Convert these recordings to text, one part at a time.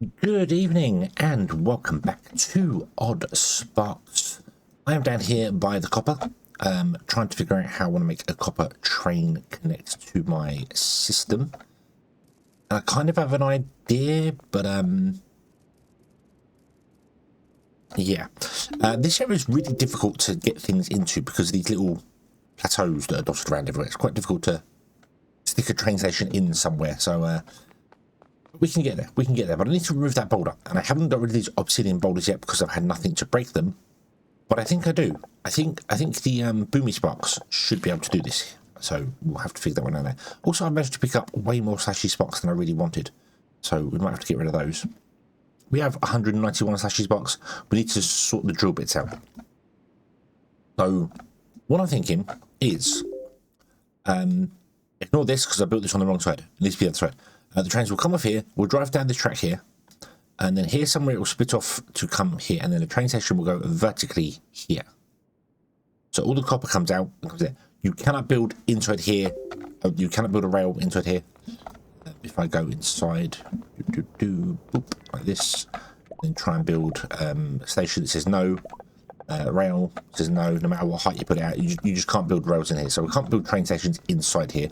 Good evening and welcome back to Oddsparks. I am down here by the copper, trying to figure out how I want to make a copper train connect to my system. And I kind of have an idea, but yeah. This area is really difficult to get things into because of these little plateaus that are dotted around everywhere. It's quite difficult to stick a train station in somewhere, so we can get there, but I need to remove that boulder, and I haven't got rid of these obsidian boulders yet because I've had nothing to break them, but I think I do. I think the boomy sparks should be able to do this, so we'll have to figure that one out there. Also, I managed to pick up way more slashy sparks than I really wanted, so we might have to get rid of those. We have 191 slashy sparks. We need to sort the drill bits out. So what I'm thinking is, ignore this because I built this on the wrong side. It needs to be the other side. The trains will come off here, we'll drive down this track here, and then here somewhere it will split off to come here, and then the train station will go vertically here. So all the copper comes out and comes there. You cannot build inside here, you cannot build a rail inside here. If I go inside, boop, like this, then try and build a station that says no, rail says no matter what height you put it out, you just can't build rails in here. So we can't build train stations inside here,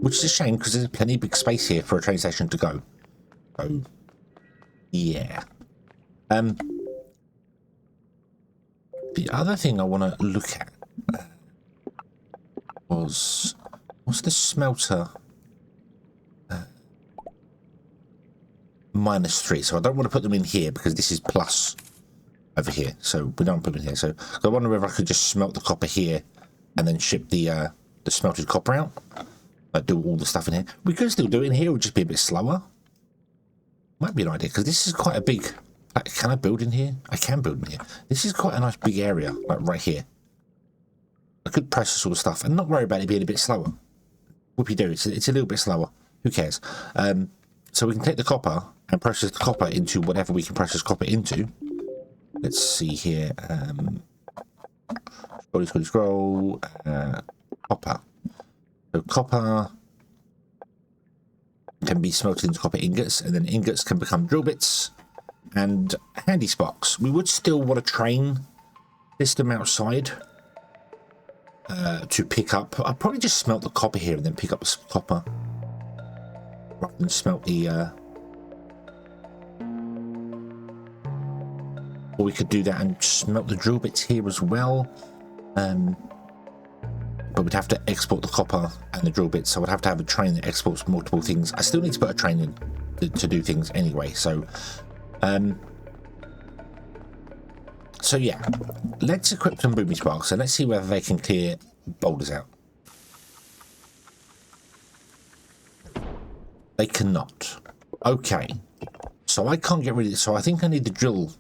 which is a shame because there's plenty of big space here for a train station to go. So yeah. The other thing I want to look at was, what's the smelter? -3, so I don't want to put them in here because this is plus over here, so we don't put them in here. So I wonder whether I could just smelt the copper here and then ship the smelted copper out, like do all the stuff in here. We could still do it in here, it would just be a bit slower. Might be an idea because this is quite a big, like, can I build in here? I can build in here. This is quite a nice big area, like right here. I could process all the stuff and not worry about it being a bit slower. Whoopie do, it's a little bit slower, who cares? So we can take the copper and process the copper into whatever we can process copper into. Let's see here. Scroll. Copper. So copper can be smelted into copper ingots, and then ingots can become drill bits and handy sparks. We would still want a train system outside to pick up. I'd probably just smelt the copper here and then pick up the copper rather than smelt the. Or we could do that and smelt the drill bits here as well. But we'd have to export the copper and the drill bits, so I'd have to have a train that exports multiple things. I still need to put a train in to do things anyway, so so yeah, let's equip some boomy sparks and let's see whether they can clear boulders out. They cannot. Okay, so I can't get rid of it, so I think I need the drill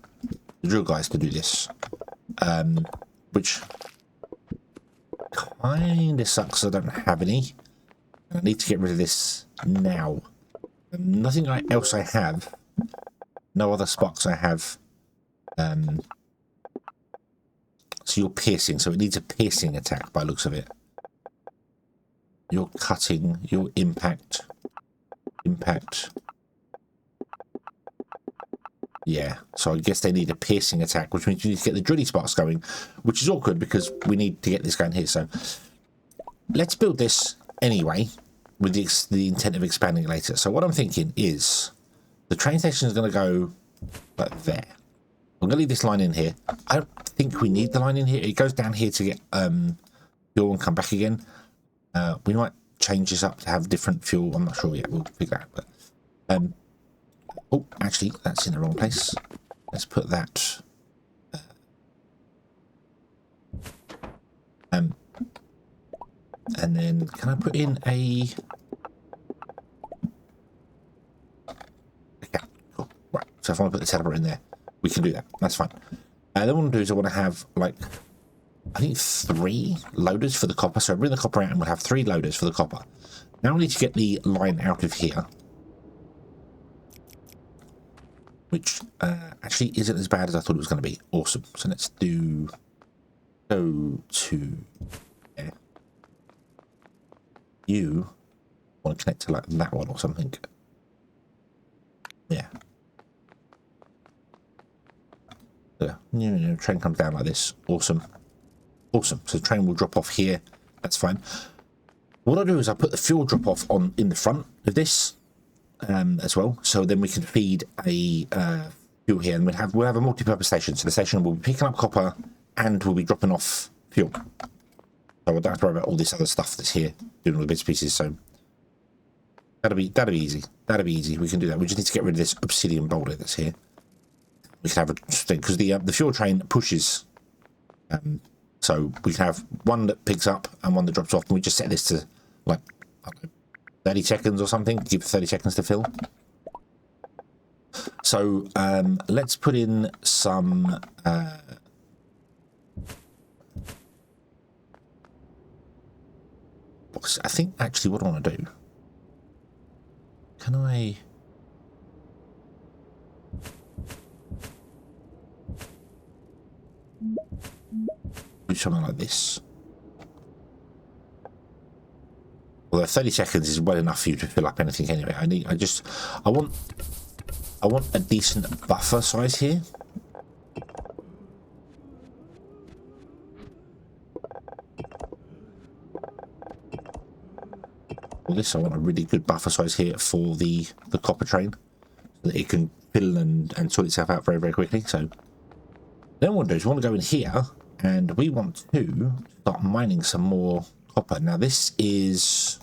guys to do this, which kind of sucks. I don't have any. I need to get rid of this now. Nothing else I have. No other sparks I have. So you're piercing, so it needs a piercing attack by the looks of it. You're cutting, your impact. Yeah, so I guess they need a piercing attack, which means you need to get the drilly sparks going, which is awkward because we need to get this going here. So let's build this anyway with the intent of expanding it later. So what I'm thinking is the train station is going to go like there. I'm going to leave this line in here. I don't think we need the line in here. It goes down here to get fuel and come back again. We might change this up to have different fuel. I'm not sure yet. We'll figure that out. But oh, actually, that's in the wrong place. Let's put that. And then can I put in a? Okay, cool. Right. So if I want to put the teleporter in there, we can do that. That's fine. Then what I want to do is I want to have, like, I think 3 loaders for the copper. So I bring the copper out and we'll have 3 loaders for the copper. Now we need to get the line out of here, which actually isn't as bad as I thought it was going to be. Awesome. So let's go to there. You want to connect to like that one or something. Yeah. Train comes down like this. Awesome. Awesome. So the train will drop off here. That's fine. What I'll do is I'll put the fuel drop off on in the front of this as well. So then we can feed a fuel here, and we'll have a multi-purpose station. So the station will be picking up copper and we'll be dropping off fuel. So I don't have to worry about all this other stuff that's here, doing all the bits and pieces. So that'll be easy. That'll be easy. We can do that. We just need to get rid of this obsidian boulder that's here. We can have a thing because the fuel train pushes. So we can have one that picks up and one that drops off, and we just set this to like, I don't know, 30 seconds or something. Give it 30 seconds to fill. So let's put in some. I think actually what I want to do. Can I? Do something like this. Although 30 seconds is well enough for you to fill up anything anyway. I want a decent buffer size here. For this, I want a really good buffer size here for the copper train, so that it can fill and sort itself out very, very quickly. So then what we want to do is we want to go in here, and we want to start mining some more copper. Now this is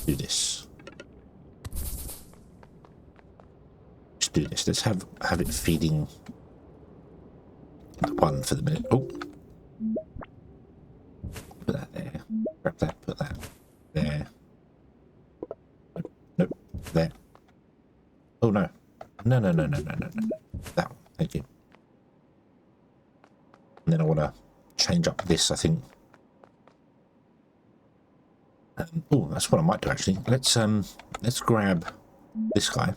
do this. Just do this. Let's have it feeding the one for the minute. Oh, put that there. Grab that. Put that there. Nope. There. Oh no. No. That one. Thank you. And then I want to change up this, I think. Oh, that's what I might do actually. Let's grab this guy.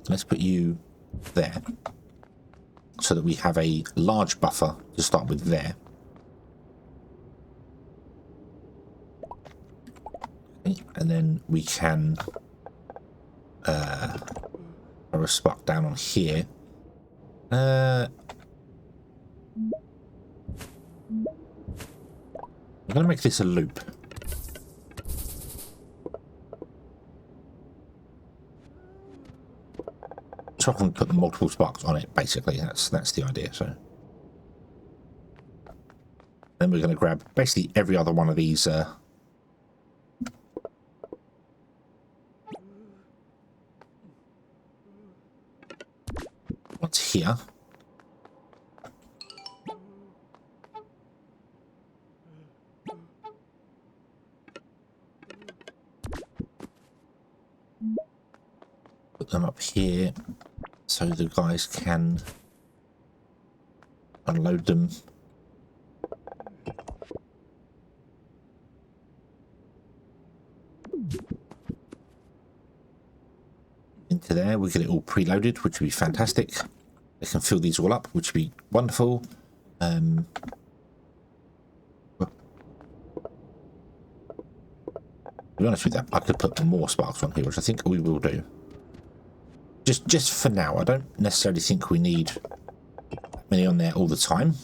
Let's put you there, so that we have a large buffer to start with there. Okay, and then we can throw a spark down on here. I'm going to make this a loop. So I can put multiple sparks on it, basically. That's the idea. So then we're going to grab basically every other one of these ones here. Put them up here so the guys can unload them. Into there, we get it all preloaded, which would be fantastic. They can fill these all up, which would be wonderful. To be honest with you, I could put more sparks on here, which I think we will do. Just for now. I don't necessarily think we need that many on there all the time,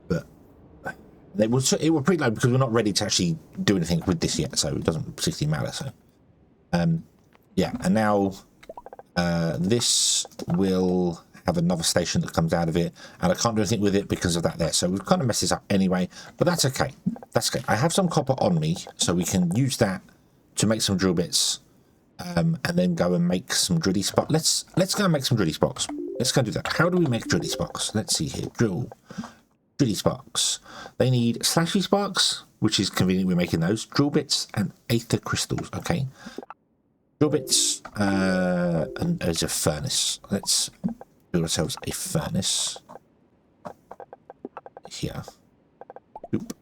but it will preload because we're not ready to actually do anything with this yet, so it doesn't particularly matter. So yeah, and now this will have another station that comes out of it, and I can't do anything with it because of that there, so we've kind of messed this up anyway, but that's okay. That's okay. I have some copper on me, so we can use that to make some drill bits. And then go and make some drilly sparks. Let's go and make some drilly sparks. Let's go and do that. How do we make drilly sparks? Let's see here. Drilly sparks. They need slashy sparks, which is convenient. We're making those drill bits and aether crystals. Okay. Drill bits. And there's a furnace. Let's build ourselves a furnace here. Oop.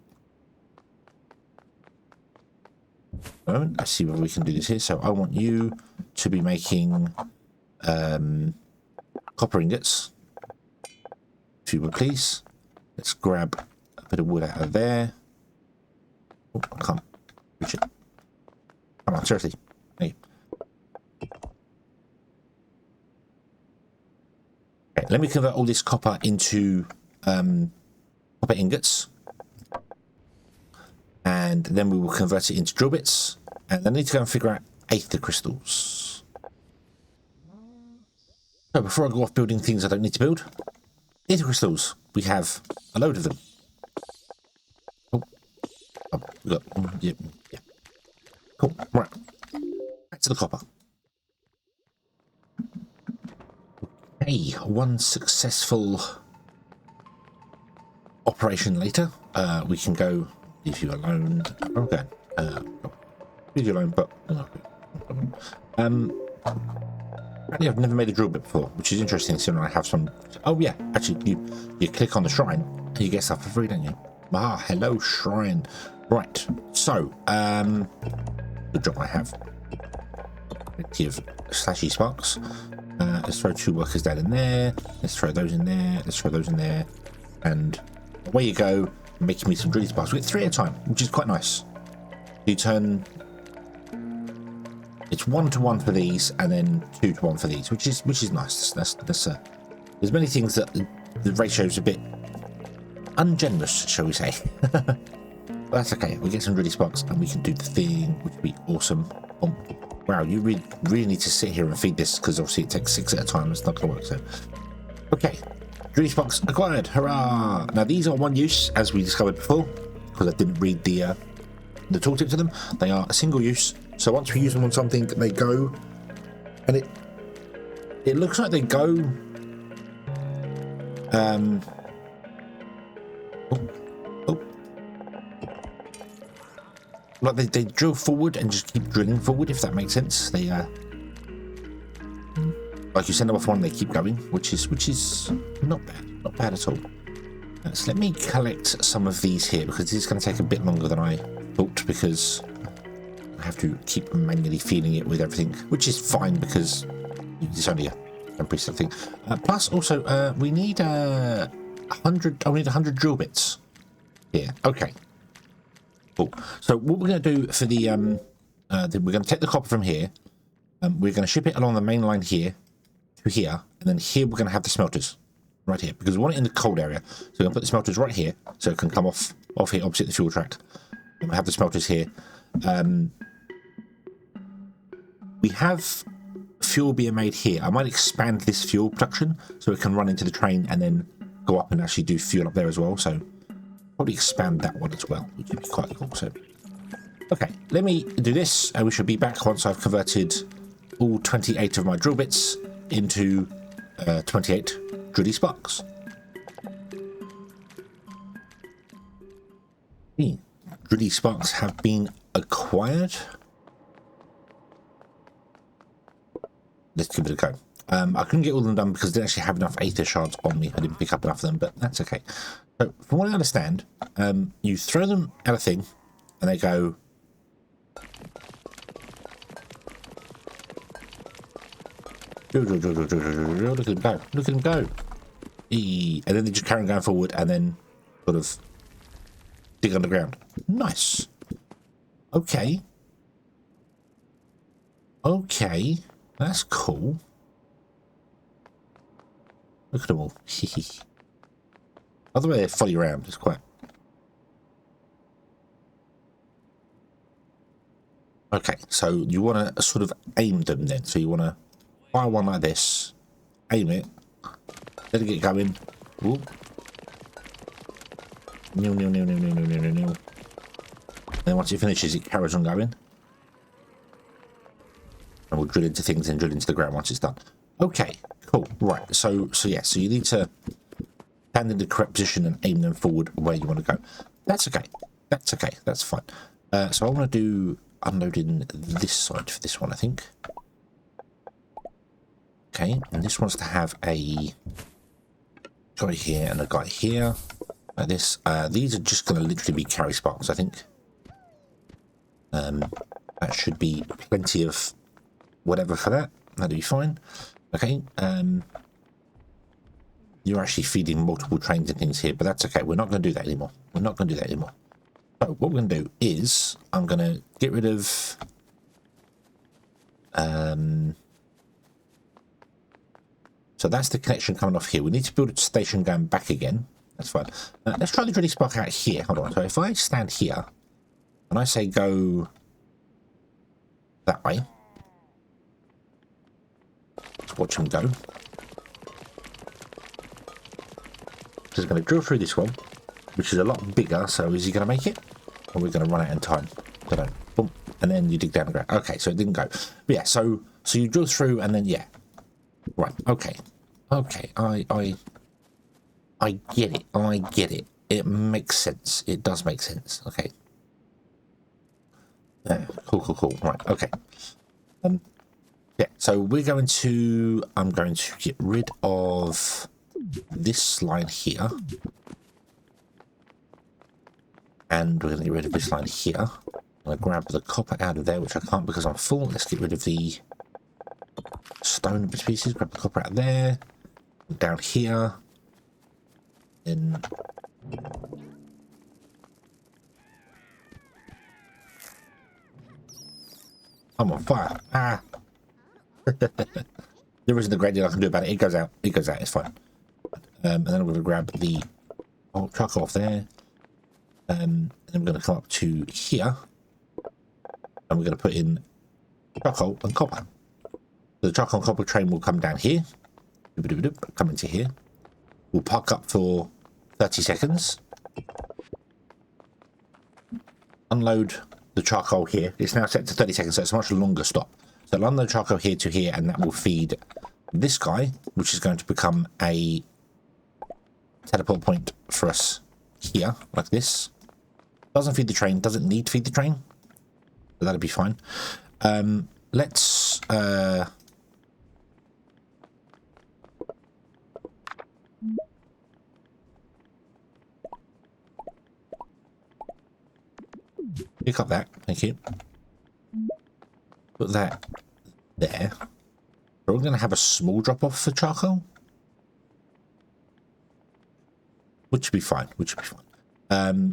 moment. Let's see whether we can do this here. So I want you to be making copper ingots, if you would please. Let's grab a bit of wood out of there. Oh, I can't reach it. Come on, seriously. Hey. Okay, let me convert all this copper into copper ingots. And then we will convert it into drill bits. And then I need to go and figure out aether crystals. So before I go off building things I don't need to build, aether crystals. We have a load of them. Oh, we got, yeah. Cool, right. Back to the copper. Okay, one successful operation later. We can go, leave you alone. Okay. Leave you alone, but apparently I've never made a drill bit before, which is interesting. So I have some. Oh yeah, actually, you click on the shrine and you get stuff for free, don't you? Ah, hello shrine. Right. So good job I have. Give slashy sparks. Let's throw 2 workers down in there. Let's throw those in there. Let's throw those in there. And away you go, making me some drilly sparks. We get 3 at a time, which is quite nice. You turn. It's 1 to 1 for these, and then 2 to 1 for these, which is nice. That's there's many things that the ratio is a bit ungenerous, shall we say? But that's okay. We get some drilly sparks, and we can do the thing, which would be awesome. Wow, you really need to sit here and feed this, because obviously it takes 6 at a time. It's not going to work. So, okay, drilly sparks acquired. Hurrah! Now these are one use, as we discovered before, because I didn't read the tooltip to them. They are a single use. So once we use them on something, they go, and it looks like they go. Like they drill forward and just keep drilling forward, if that makes sense. They like you send them off one, they keep going, which is not bad at all. So let me collect some of these here, because this is going to take a bit longer than I thought, because I have to keep manually feeding it with everything, which is fine because it's only a temporary thing. Plus, also, we need 100. I need 100 drill bits here. Okay. Cool. So what we're going to do for the we're going to take the copper from here. We're going to ship it along the main line here to here, and then here we're going to have the smelters right here, because we want it in the cold area. So we're going to put the smelters right here, so it can come off here opposite the fuel track. And we have the smelters here. We have fuel being made here. I might expand this fuel production so it can run into the train and then go up and actually do fuel up there as well. So probably expand that one as well, which would be quite cool. So, okay, let me do this, and we should be back once I've converted all 28 of my drill bits into 28 drilly sparks. Drilly sparks have been acquired. Let's give it a go. I couldn't get all of them done because I didn't actually have enough aether shards on me. I didn't pick up enough of them, but that's okay. So, from what I understand, you throw them at a thing, and they go. Look at them go! Look at them go! And then they just carry on going forward, and then sort of dig underground. Nice. Okay. Okay. That's cool. Look at them all. Other way they follow you around. It's quite. Okay, so you want to sort of aim them then. So you want to fire one like this, aim it, let it get going. Ooh. Nil, nil, nil, nil, nil, nil, nil, nil. Then once it finishes, it carries on going. And we'll drill into things and drill into the ground once it's done. Okay, cool. Right, so yeah, so you need to stand in the correct position and aim them forward where you want to go. That's okay. That's okay. That's fine. So I want to do unloading this side for this one, I think. Okay, and this wants to have a guy here and a guy here. Like this. These are just going to literally be carry sparks, I think. That should be plenty of whatever for that. That'll be fine. Okay. You're actually feeding multiple trains and things here, but that's okay. We're not going to do that anymore. We're not going to do that anymore. So what we're going to do is I'm going to get rid of so that's the connection coming off here. We need to build a station going back again. That's fine. Let's try the Drilly Spark out here. Hold on. So if I stand here and I say go that way, let's watch him go. So he's going to drill through this one, which is a lot bigger. So is he going to make it? Or are we going to run out in time? Don't know. Boom. And then you dig down the ground. Okay, so it didn't go. But yeah, so you drill through and then, yeah. Right, okay. Okay, I get it. I get it. It makes sense. It does make sense. Okay. Yeah, cool. Right, okay. Yeah, so we're going to... I'm going to get rid of this line here. And we're going to get rid of this line here. I'm going to grab the copper out of there, which I can't because I'm full. Let's get rid of the stone pieces. Grab the copper out of there. Down here. Then... I'm on fire. Ah! There isn't a great deal I can do about it. It goes out. It goes out. It's fine. And then I'm going to grab the charcoal off there. And then we're going to come up to here. And we're going to put in charcoal and copper. So the charcoal and copper train will come down here. Come into here. We'll park up for 30 seconds. Unload the charcoal here. It's now set to 30 seconds, so it's a much longer stop. So I'll unload charcoal here to here, and that will feed this guy, which is going to become a teleport point for us here, like this. Doesn't feed the train, doesn't need to feed the train. So that'll be fine. Let's... pick up that, thank you. Put that there. We're going to have a small drop off for charcoal, which should be fine.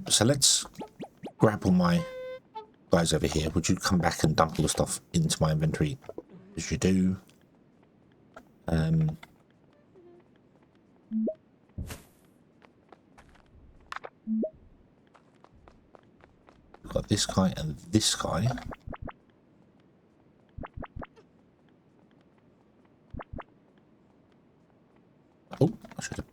So let's grab all my guys over here. Would you come back and dump all the stuff into my inventory as you do? We've got this guy and this guy. Oh, I should have.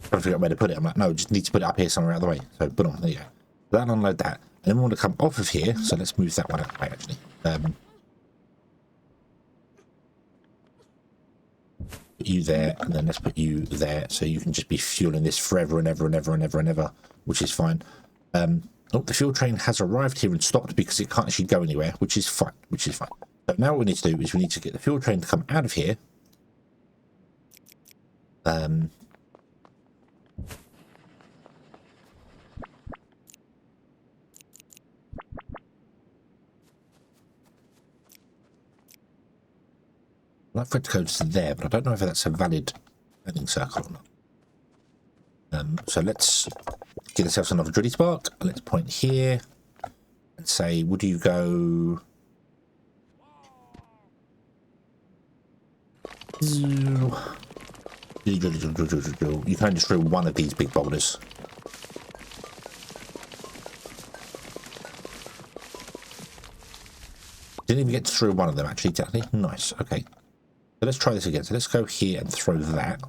Trying to figure out where to put it. I'm like, no, just need to put it up here somewhere out of the way. So put on, there you go. That'll unload that. And then we want to come off of here. So let's move that one out of the way, actually. Put you there, and then let's put you there. So you can just be fueling this forever and ever and ever and ever and ever, which is fine. Oh, the fuel train has arrived here and stopped because it can't actually go anywhere, which is fine. So now what we need to do is we need to get the fuel train to come out of here. I'd like for it to go to there, but I don't know if that's a valid landing circle or not. So let's get ourselves another Drilly Spark. Let's point here and say, would you go... You can only just drill one of these big boulders. Didn't even get through one of them, actually, technically. Nice, okay. So let's try this again. So let's go here and throw that.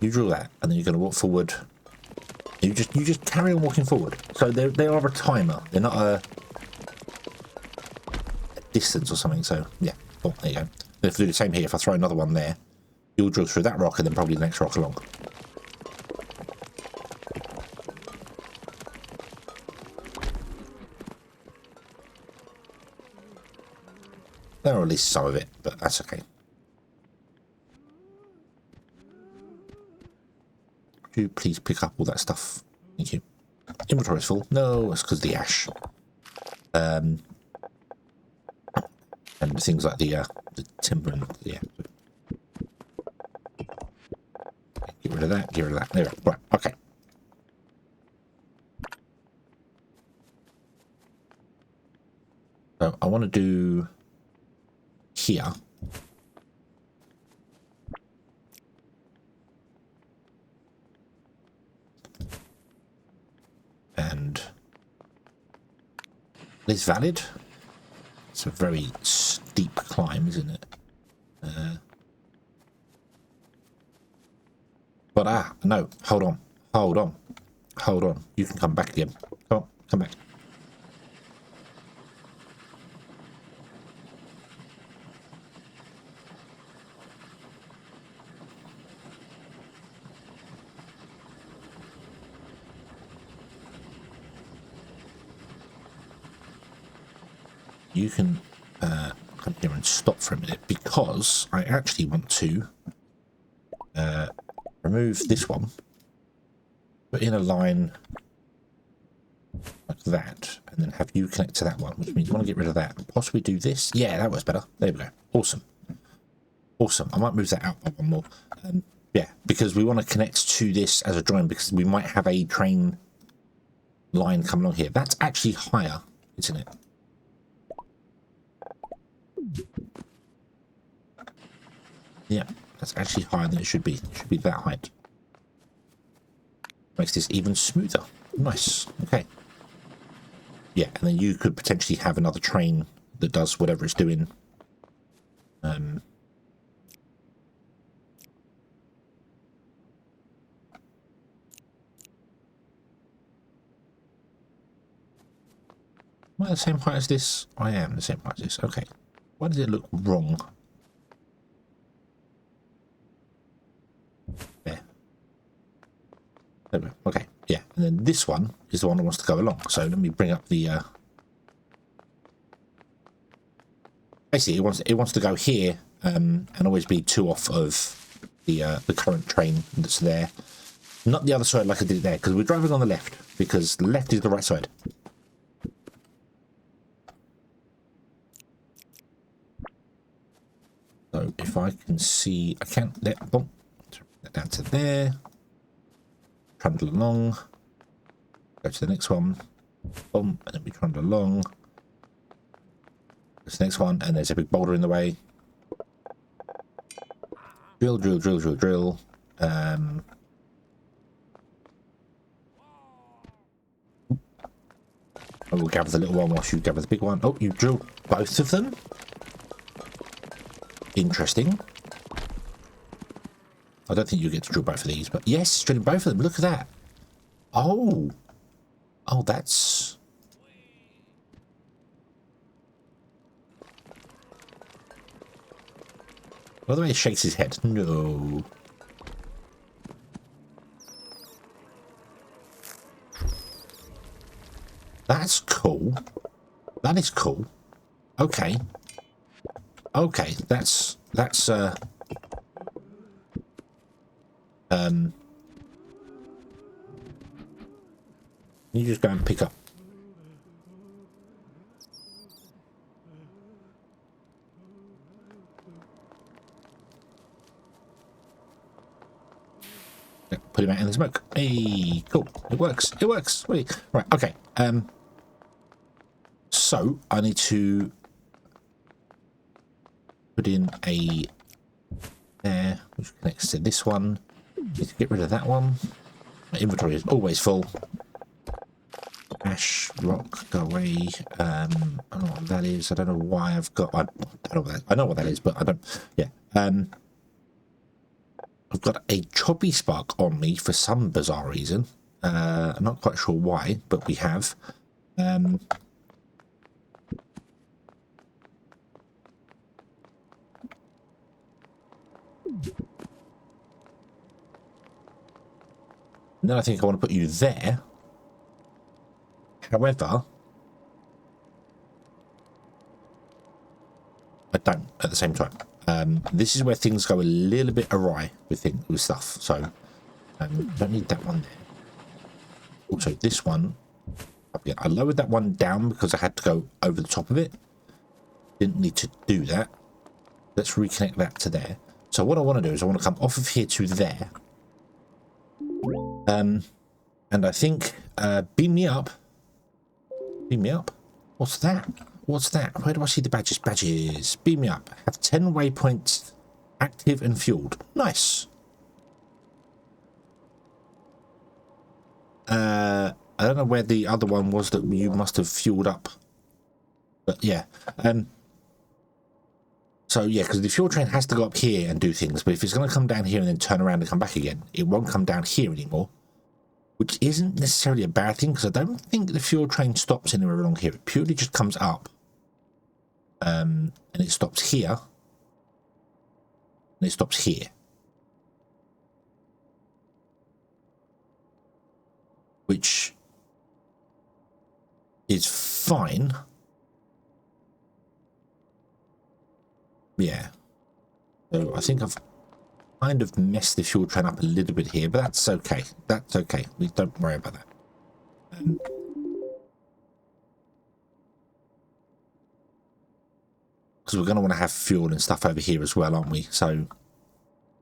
You drill that, and then you're going to walk forward. You just carry on walking forward. So they are a timer. They're not a distance or something. So yeah, oh, there you go. Then if I do the same here, if I throw another one there, you'll drill through that rock and then probably the next rock along. Or at least some of it, but that's okay. Could you please pick up all that stuff? Thank you. Inventory is full. No, it's because of the ash. And things like the timber and yeah. Get rid of that. Get rid of that. There. Right. Okay. So I want to do here. And it's valid. It's a very steep climb, isn't it? But no, hold on. You can come back again. Come on, come back. You can come here and stop for a minute because I actually want to remove this one, put in a line like that, and then have you connect to that one, which means you want to get rid of that and possibly do this. Yeah, that works better. There we go. Awesome. Awesome. I might move that out by one more. Yeah, because we want to connect to this as a join because we might have a train line come along here. That's actually higher, isn't it? Yeah, that's actually higher than it should be. It should be that height. Makes this even smoother. Nice. Okay. Yeah, and then you could potentially have another train that does whatever it's doing. Am I the same height as this? I am the same height as this. Okay. Why does it look wrong? There. There we go. Okay. Yeah. And then this one is the one that wants to go along. So let me bring up the basically it wants to go here and always be 2 off of the current train that's there. Not the other side like I did there, because we're driving on the left, because the left is the right side. So if I can see, I can't let bump that down to there, trundle along, go to the next one, bump, and then we trundle along, go to the next one, and there's a big boulder in the way. Drill, drill, drill, drill, drill. I will gather the little one whilst you gather the big one. Oh, you drill both of them? Interesting. I don't think you get to drill both of these, but yes, drilling both of them. Look at that. Oh. Oh, that's... By the way, he shakes his head. No. That's cool. That is cool. Okay. Okay, that's you just go and pick up. Put him out in the smoke. Hey, cool. It works. It works. Wait. Right. Okay. So I need to put in a there, which connects to this one. Need to get rid of that one. My inventory is always full. Ash, rock, go away. I don't know what that is. I don't know why I've got. I don't know what that. I know what that is, but I don't. Yeah. I've got a choppy spark on me for some bizarre reason. I'm not quite sure why, but we have. And then I think I want to put you there. However, I don't at the same time. This is where things go a little bit awry with stuff. So don't need that one there. Also, this one, I lowered that one down because I had to go over the top of it. Didn't need to do that. Let's reconnect that to there. So what I want to do is I want to come off of here to there. And I think, beam me up. Beam me up. What's that? What's that? Where do I see the badges? Badges. Beam me up. Have 10 waypoints active and fueled. Nice. I don't know where the other one was that you must have fueled up. But yeah. So yeah, because the fuel train has to go up here and do things. But if it's going to come down here and then turn around and come back again, it won't come down here anymore. Which isn't necessarily a bad thing, because I don't think the fuel train stops anywhere along here. It purely just comes up. And it stops here. And it stops here. Which is fine. Yeah. So I think I've kind of messed the fuel train up a little bit here, but that's okay. That's okay. We don't worry about that. Because we're going to want to have fuel and stuff over here as well, aren't we? So,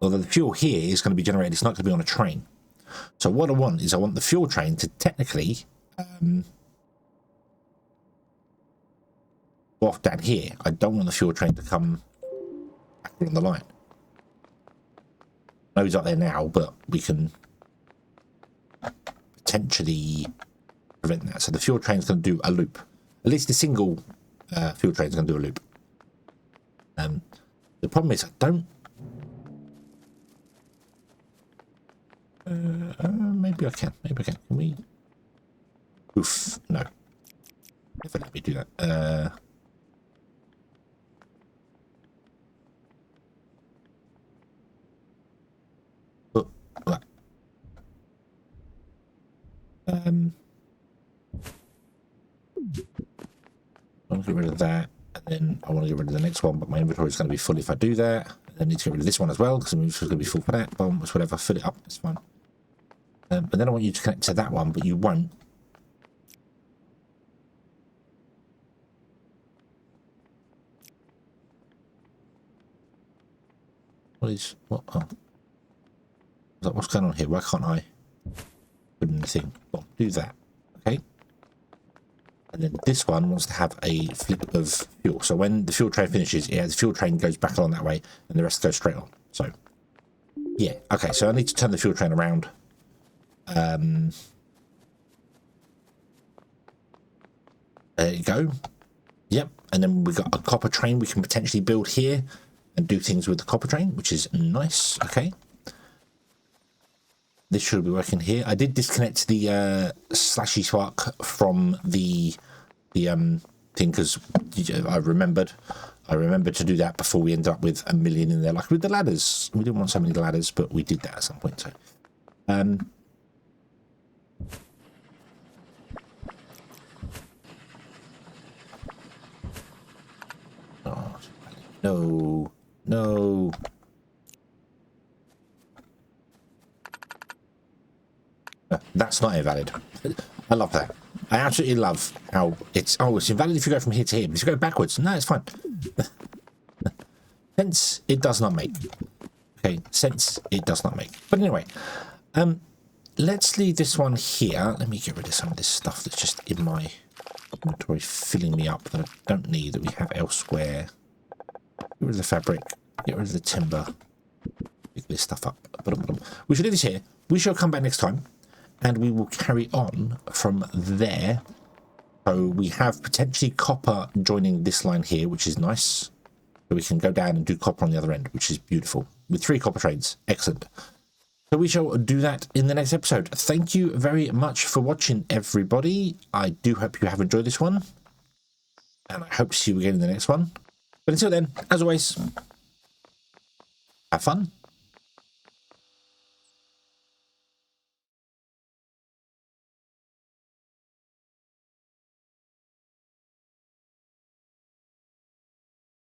although the fuel here is going to be generated, it's not going to be on a train. So what I want is I want the fuel train to technically go off down here. I don't want the fuel train to come back along the line. I know he's up there now, but we can potentially prevent that. So the fuel train is going to do a loop. At least the single fuel train is going to do a loop. The problem is I don't... maybe I can. Maybe I can. Can we... Oof. No. Never let me do that. Oh, right. I want to get rid of that, and then I want to get rid of the next one, but my inventory is going to be full if I do that. I need to get rid of this one as well, because it's going to be full for that. Boom, it's whatever, fill it up, it's fine. But then I want you to connect to that one, but you won't. What? Oh. What's going on here? Why can't I put in the thing? Well, do that. Okay. And then this one wants to have a flip of fuel. So when the fuel train finishes, yeah, the fuel train goes back along that way, and the rest goes straight on. So, yeah. Okay, so I need to turn the fuel train around. There you go. Yep. And then we've got a copper train we can potentially build here and do things with the copper train, which is nice. Okay. This should be working here. I did disconnect the slashy spark from the thing because I remembered to do that before we ended up with 1 million in there, like with the ladders. We didn't want so many ladders, but we did that at some point. So, oh, no, no. That's not invalid. I love that. I absolutely love how it's... Oh, it's invalid if you go from here to here. But if you go backwards, no, it's fine. Sense it does not make. Okay, sense it does not make. But anyway, let's leave this one here. Let me get rid of some of this stuff that's just in my inventory, filling me up, that I don't need, that we have elsewhere. Get rid of the fabric. Get rid of the timber. Pick this stuff up. We should do this here. We shall come back next time. And we will carry on from there. So we have potentially copper joining this line here, which is nice. So we can go down and do copper on the other end, which is beautiful. With 3 copper trains. Excellent. So we shall do that in the next episode. Thank you very much for watching, everybody. I do hope you have enjoyed this one. And I hope to see you again in the next one. But until then, as always, have fun.